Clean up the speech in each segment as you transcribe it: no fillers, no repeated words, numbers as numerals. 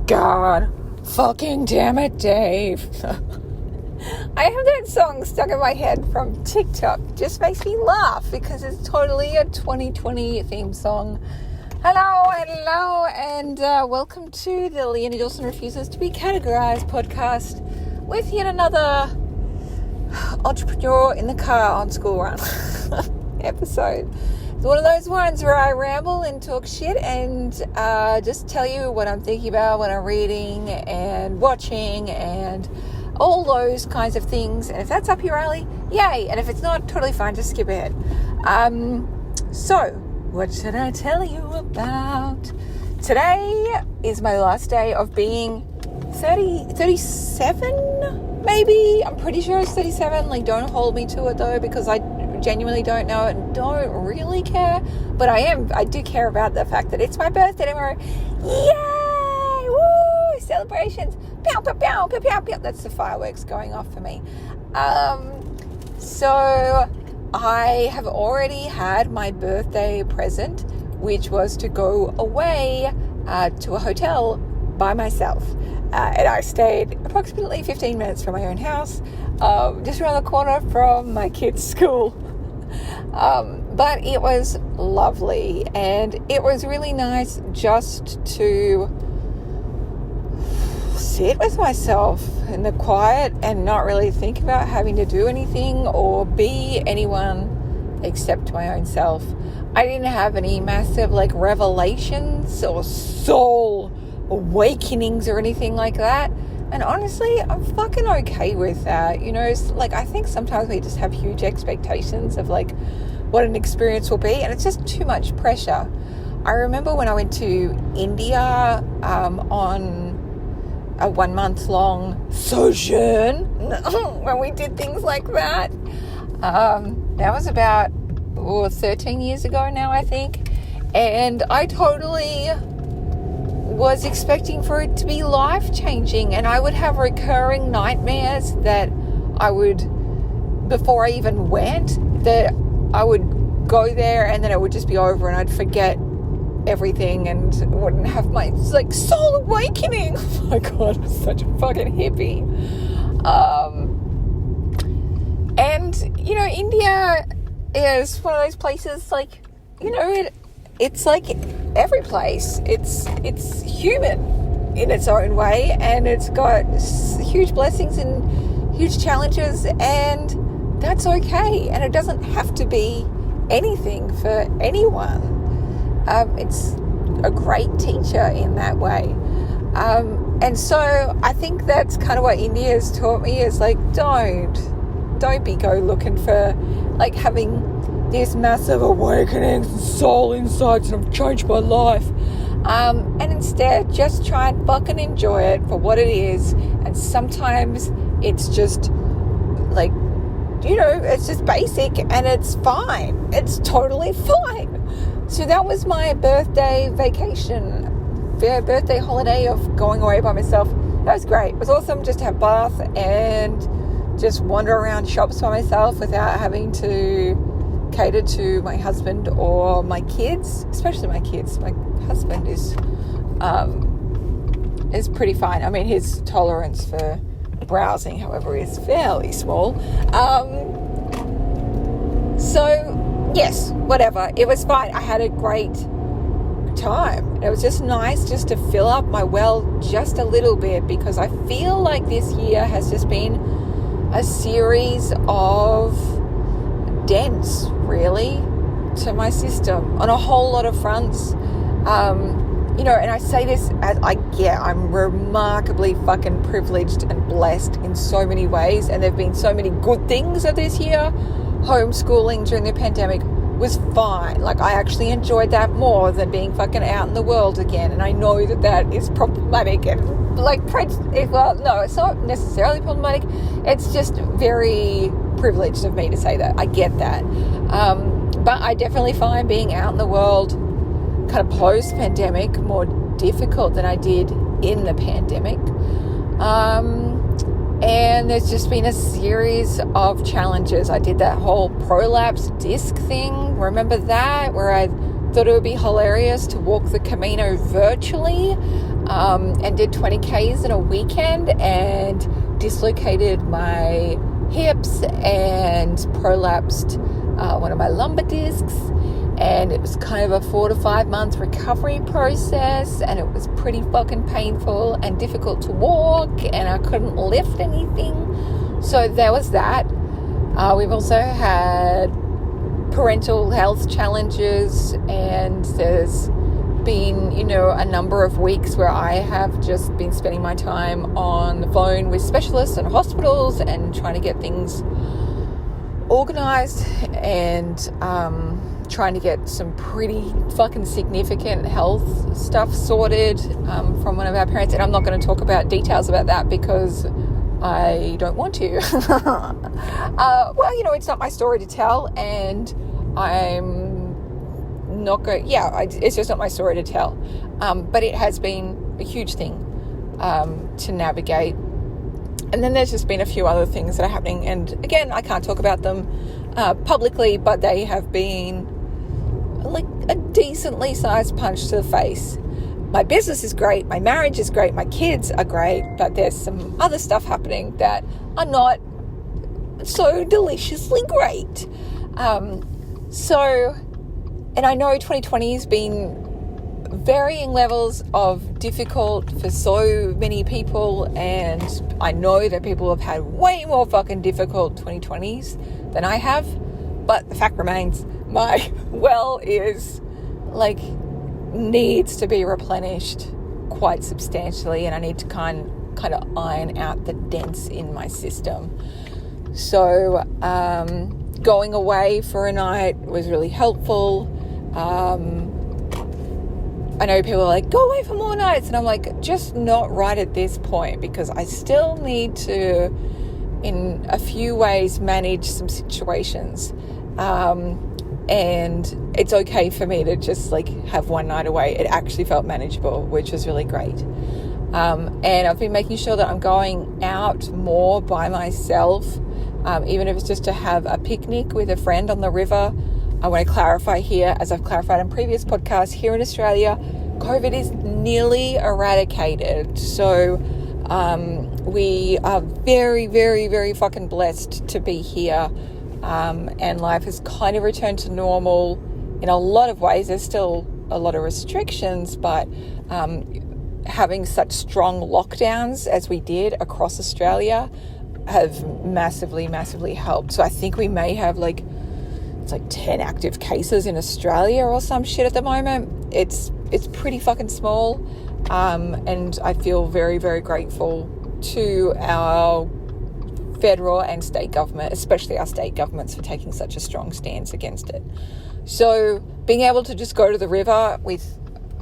God fucking damn it, Dave. I have that song stuck in my head from TikTok. It just makes me laugh because it's totally a 2020 theme song. Hello, and welcome to the Leonie Dawson Refuses to Be Categorized podcast with yet another entrepreneur in the car on school run episode. It's one of those ones where I ramble and talk shit and just tell you what I'm thinking about, what I'm reading and watching and all those kinds of things. And if that's up your alley, yay. And if it's not, totally fine, just skip ahead. So, what should I tell you about? Today is my last day of being 37, maybe. I'm pretty sure it's 37. Like, don't hold me to it though, because I genuinely don't know it and don't really care. But I do care about the fact that it's my birthday tomorrow. Yay! Woo! Celebrations. Pow, pow, pow, pow, pow, pow. That's the fireworks going off for me. So I have already had my birthday present, which was to go away to a hotel by myself. And I stayed approximately 15 minutes from my own house, just around the corner from my kids' school. But it was lovely, and it was really nice just to sit with myself in the quiet and not really think about having to do anything or be anyone except my own self. I didn't have any massive revelations or soul awakenings or anything like that. And honestly, I'm fucking okay with that. You know, it's I think sometimes we just have huge expectations of what an experience will be, and it's just too much pressure. I remember when I went to India on a 1 month long sojourn, when we did things like that. That was about 13 years ago now, I think. And I totally was expecting for it to be life-changing, and I would have recurring nightmares that I would, before I even went, that I would go there and then it would just be over and I'd forget everything and wouldn't have my soul awakening. Oh my God, I'm such a fucking hippie. And India is one of those places it's like every place. It's human in its own way, and it's got huge blessings and huge challenges, and that's okay. And it doesn't have to be anything for anyone. It's a great teacher in that way. And so I think that's kind of what India has taught me is don't be go looking for having this massive awakening and soul insights and I've changed my life. And instead just try and fucking enjoy it for what it is. And sometimes it's just it's just basic and it's fine. It's totally fine. So that was my birthday birthday holiday of going away by myself. That was great. It was awesome just to have a bath and just wander around shops by myself without having to cater to my husband or my kids, especially my kids. My husband is pretty fine. I mean, his tolerance for browsing, however, is fairly small. So yes, whatever. It was fine. I had a great time. It was just nice just to fill up my well just a little bit, because I feel like this year has just been a series of dents, really, to my system on a whole lot of fronts. And I say this as I'm remarkably fucking privileged and blessed in so many ways, and there have been so many good things of this year. Homeschooling during the pandemic was fine. I actually enjoyed that more than being fucking out in the world again. And I know that is problematic and no, it's not necessarily problematic. It's just very privileged of me to say that. I get that. But I definitely find being out in the world kind of post-pandemic more difficult than I did in the pandemic. And there's just been a series of challenges. I did that whole prolapse disc thing. Remember that? Where I thought it would be hilarious to walk the Camino virtually. and did 20 Ks in a weekend and dislocated my hips and prolapsed one of my lumbar discs. And it was kind of a 4 to 5 month recovery process, and it was pretty fucking painful and difficult to walk, and I couldn't lift anything. So there was that. We've also had parental health challenges, and there's been, a number of weeks where I have just been spending my time on the phone with specialists and hospitals and trying to get things organized and trying to get some pretty fucking significant health stuff sorted from one of our parents. And I'm not going to talk about details about that because I don't want to. Well, it's not my story to tell, and I'm not going, it's just not my story to tell. But it has been a huge thing to navigate. And then there's just been a few other things that are happening. And again, I can't talk about them publicly, but they have been like a decently sized punch to the face. My business is great. My marriage is great. My kids are great. But there's some other stuff happening that are not so deliciously great. And I know 2020 has been varying levels of difficult for so many people, and I know that people have had way more fucking difficult 2020s than I have, but the fact remains, my well is needs to be replenished quite substantially, and I need to kind of iron out the dents in my system. So going away for a night was really helpful. I know people are like, go away for more nights. And I'm like, just not right at this point, because I still need to, in a few ways, manage some situations. And it's okay for me to just have one night away. It actually felt manageable, which was really great. And I've been making sure that I'm going out more by myself, even if it's just to have a picnic with a friend on the river. I want to clarify here, as I've clarified in previous podcasts, here in Australia, COVID is nearly eradicated. So we are very, very, very fucking blessed to be here. And life has kind of returned to normal in a lot of ways. There's still a lot of restrictions, but having such strong lockdowns as we did across Australia have massively, massively helped. So I think we may have 10 active cases in Australia or some shit at the moment. It's pretty fucking small, and I feel very, very grateful to our federal and state government, especially our state governments, for taking such a strong stance against it. So being able to just go to the river with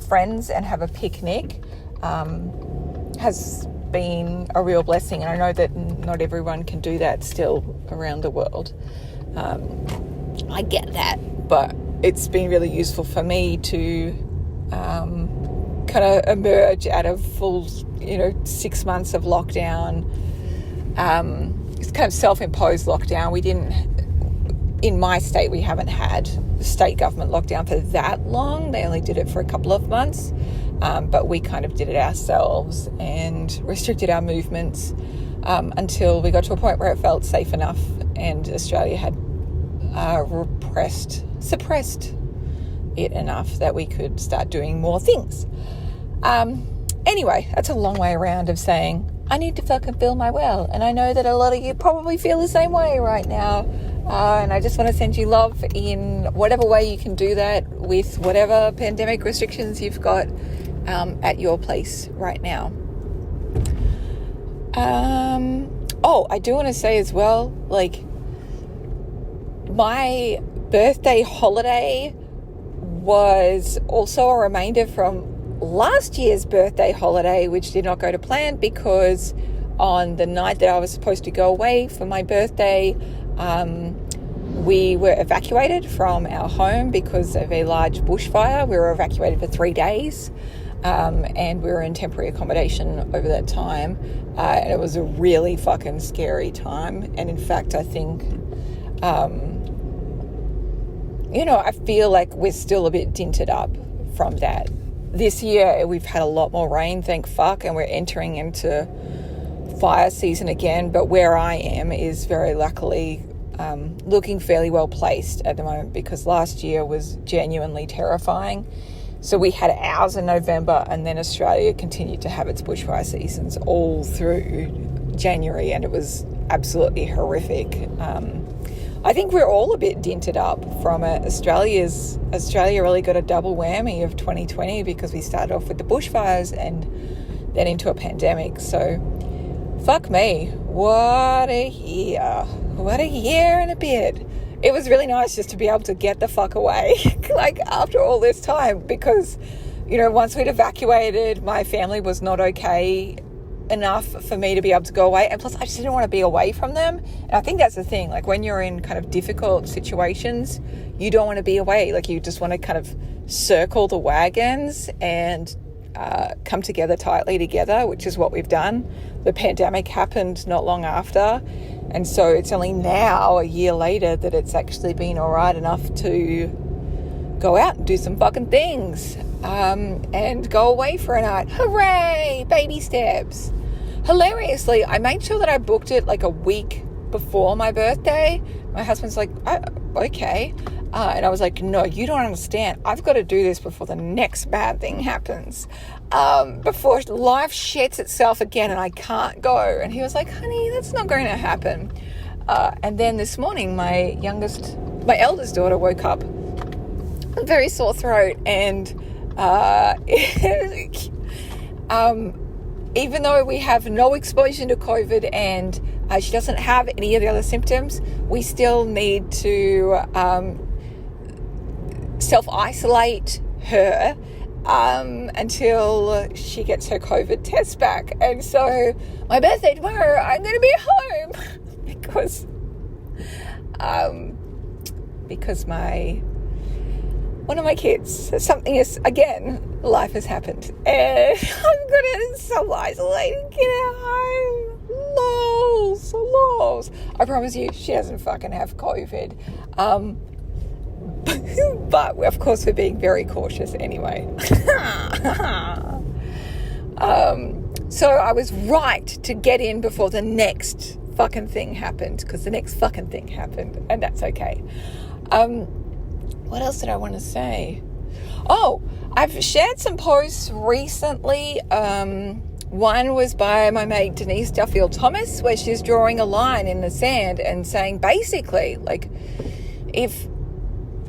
friends and have a picnic has been a real blessing, and I know that not everyone can do that still around the world. I get that, but it's been really useful for me to kind of emerge out of full, 6 months of lockdown. It's kind of self-imposed lockdown. We didn't, in my state, we haven't had the state government lockdown for that long. They only did it for a couple of months, but we kind of did it ourselves and restricted our movements until we got to a point where it felt safe enough, and Australia had suppressed it enough that we could start doing more things. Anyway, that's a long way around of saying I need to fucking fill my well, and I know that a lot of you probably feel the same way right now, and I just want to send you love in whatever way you can do that with whatever pandemic restrictions you've got at your place right now. I do want to say as well, my birthday holiday was also a remainder from last year's birthday holiday, which did not go to plan, because on the night that I was supposed to go away for my birthday, we were evacuated from our home because of a large bushfire. We were evacuated for 3 days, and we were in temporary accommodation over that time, and it was a really fucking scary time. And in fact, I think I feel like we're still a bit dinted up from that this year we've had a lot more rain, thank fuck, and we're entering into fire season again. But where I am is very luckily looking fairly well placed at the moment, because last year was genuinely terrifying. So we had ours in November, and then Australia continued to have its bushfire seasons all through January, and it was absolutely horrific. I think we're all a bit dented up from it. Australia really got a double whammy of 2020, because we started off with the bushfires and then into a pandemic. So fuck me, what a year and a bit. It was really nice just to be able to get the fuck away, like after all this time, because, you know, once we'd evacuated, my family was not okay enough for me to be able to go away. And plus, I just didn't want to be away from them. And I think that's the thing, like when you're in kind of difficult situations, you don't want to be away. Like you just want to kind of circle the wagons and come together tightly together, which is what we've done. The pandemic happened not long after. And so it's only now, a year later, that it's actually been all right enough to go out and do some fucking things and go away for a night. Hooray! Baby steps. Hilariously, I made sure that I booked it like a week before my birthday. My husband's like, oh, okay. And I was like, no, you don't understand. I've got to do this before the next bad thing happens. Before life shits itself again and I can't go. And he was like, honey, that's not going to happen. And then this morning, my eldest daughter woke up with a very sore throat. And even though we have no exposure to COVID and she doesn't have any of the other symptoms, we still need to self-isolate her until she gets her COVID test back. And so my birthday tomorrow, I'm going to be home because one of my kids, something is, again, life has happened. And I'm going to self-isolate and get at home. Lols. I promise you, she doesn't fucking have COVID. But of course, we're being very cautious anyway. So I was right to get in before the next fucking thing happened, because the next fucking thing happened, and that's okay. What else did I want to say? Oh, I've shared some posts recently. One was by my mate Denise Duffield-Thomas, where she's drawing a line in the sand and saying basically, like, if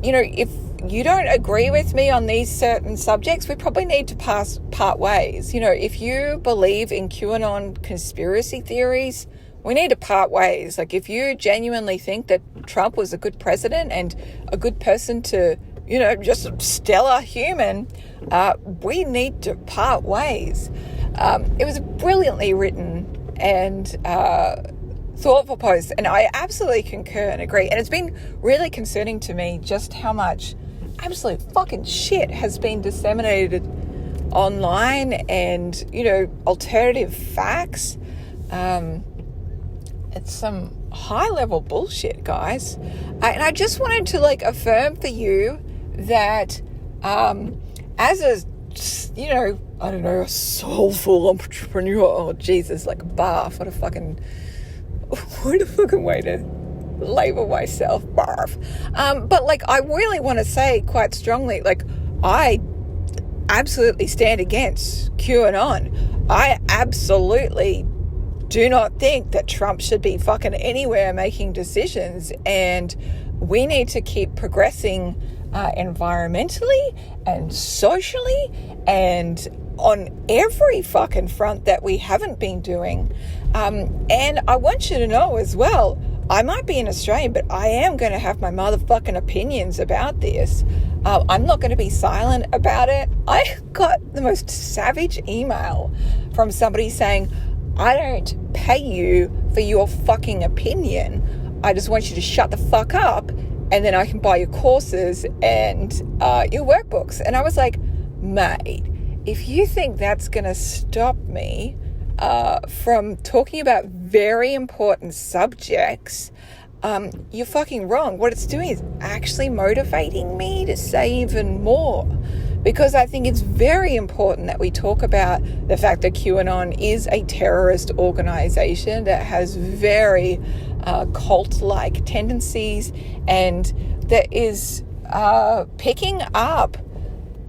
you don't agree with me on these certain subjects, we probably need to part ways. You know, if you believe in QANON conspiracy theories, we need to part ways. Like, if you genuinely think that Trump was a good president and a good person to, you know, just a stellar human, we need to part ways. It was brilliantly written and thoughtful post, and I absolutely concur and agree. And it's been really concerning to me just how much absolute fucking shit has been disseminated online, and, you know, alternative facts. It's some high level bullshit, guys. And I just wanted to affirm for you that as a, you know, I don't know, a soulful entrepreneur, oh Jesus, like a barf, what a fucking way to label myself, barf. But I really want to say quite strongly, I absolutely stand against QAnon. I absolutely do not think that Trump should be fucking anywhere making decisions, and we need to keep progressing environmentally and socially and on every fucking front that we haven't been doing. And I want you to know as well, I might be an Australian, but I am going to have my motherfucking opinions about this. I'm not going to be silent about it. I got the most savage email from somebody saying, I don't pay you for your fucking opinion. I just want you to shut the fuck up, and then I can buy your courses and your workbooks. And I was like, mate, if you think that's going to stop me from talking about very important subjects, you're fucking wrong. What it's doing is actually motivating me to say even more, because I think it's very important that we talk about the fact that QAnon is a terrorist organization that has very cult-like tendencies, and that is picking up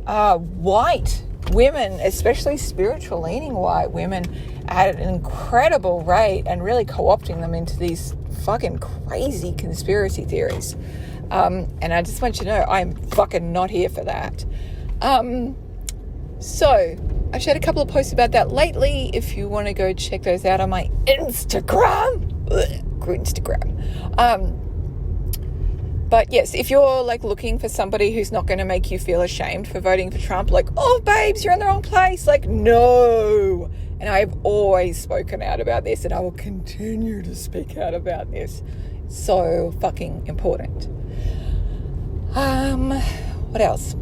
white women, especially spiritual-leaning white women, at an incredible rate, and really co-opting them into these fucking crazy conspiracy theories. And I just want you to know, I'm fucking not here for that. So I've shared a couple of posts about that lately. If you want to go check those out on my Instagram. But yes, if you're like looking for somebody who's not going to make you feel ashamed for voting for Trump, like, oh babes, you're in the wrong place, like, no. And I've always spoken out about this, and I will continue to speak out about this. So fucking important. What else?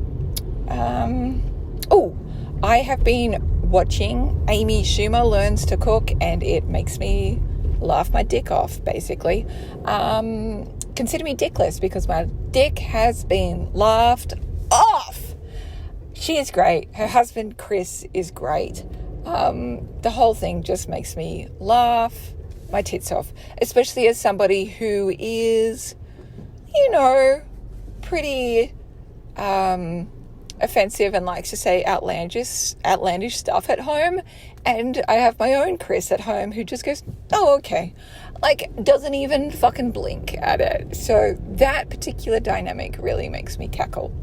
I have been watching Amy Schumer Learns to Cook, and it makes me laugh my dick off, basically. Consider me dickless, because my dick has been laughed off. She is great. Her husband, Chris, is great. The whole thing just makes me laugh my tits off, especially as somebody who is, pretty offensive and likes to say outlandish stuff at home. And I have my own Chris at home who just goes, oh, okay. Like, doesn't even fucking blink at it. So that particular dynamic really makes me cackle.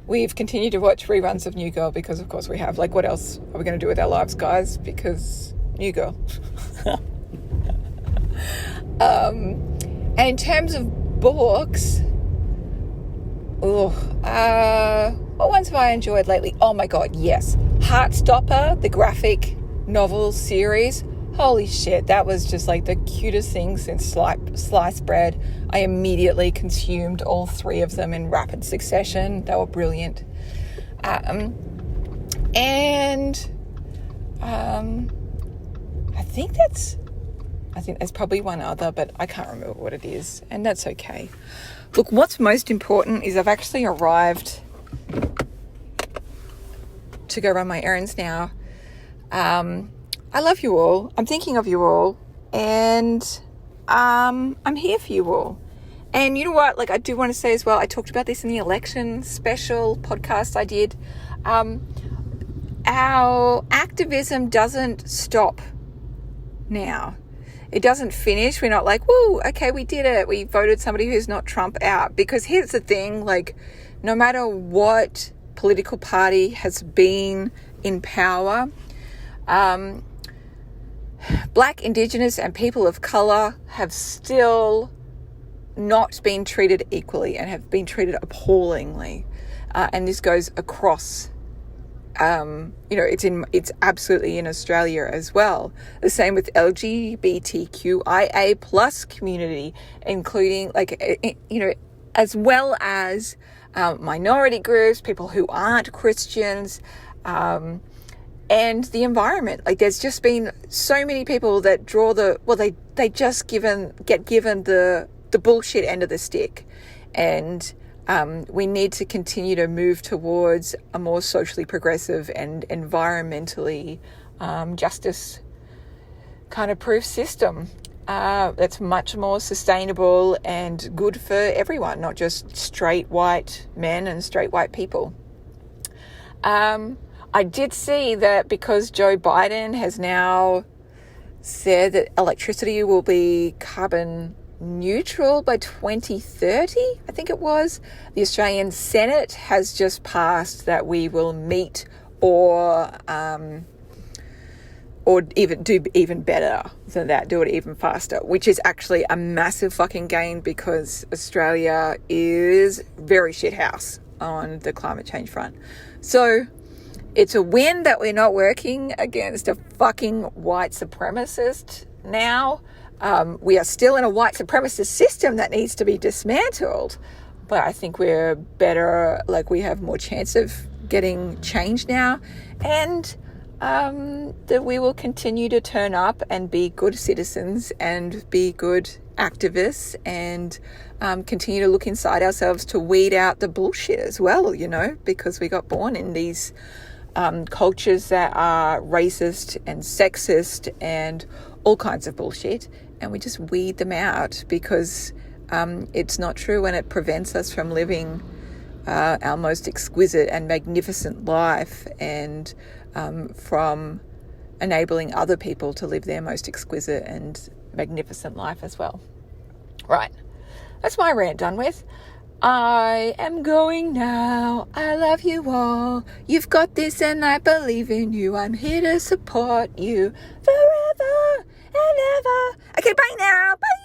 We've continued to watch reruns of New Girl because, of course, we have. Like, what else are we going to do with our lives, guys? Because New Girl. And in terms of books, what ones have I enjoyed lately? Oh my God, yes. Heartstopper, the graphic novel series. Holy shit, that was just like the cutest thing since sliced bread. I immediately consumed all 3 of them in rapid succession. They were brilliant. I think there's probably one other, but I can't remember what it is, and that's okay. Look, what's most important is I've actually arrived to go run my errands now. I love you all. I'm thinking of you all, and I'm here for you all. And you know what? Like, I do want to say as well, I talked about this in the election special podcast I did. Our activism doesn't stop now. It doesn't finish. We're not like, woo, okay, we did it. We voted somebody who's not Trump out. Because here's the thing, like, no matter what political party has been in power, Black, Indigenous, and people of colour have still not been treated equally and have been treated appallingly. And this goes across, it's absolutely in Australia as well. The same with LGBTQIA plus community, including as well as minority groups, people who aren't Christians, and the environment. Like, there's just been so many people that draw they just get given the bullshit end of the stick. And we need to continue to move towards a more socially progressive and environmentally justice kind of proof system that's much more sustainable and good for everyone, not just straight white men and straight white people. I did see that because Joe Biden has now said that electricity will be carbon neutral by 2030, I think it was, the Australian Senate has just passed that we will meet or even do even better than that, do it even faster, which is actually a massive fucking gain, because Australia is very shithouse on the climate change front. So it's a win that we're not working against a fucking white supremacist now. We are still in a white supremacist system that needs to be dismantled, but I think we're better, like we have more chance of getting change now, and that we will continue to turn up and be good citizens and be good activists and continue to look inside ourselves to weed out the bullshit as well, because we got born in these cultures that are racist and sexist and all kinds of bullshit, and we just weed them out because it's not true, and it prevents us from living our most exquisite and magnificent life, and from enabling other people to live their most exquisite and magnificent life as well. Right, that's my rant done with. I am going now. I love you all. You've got this and I believe in you. I'm here to support you forever and ever. Okay, bye now. Bye.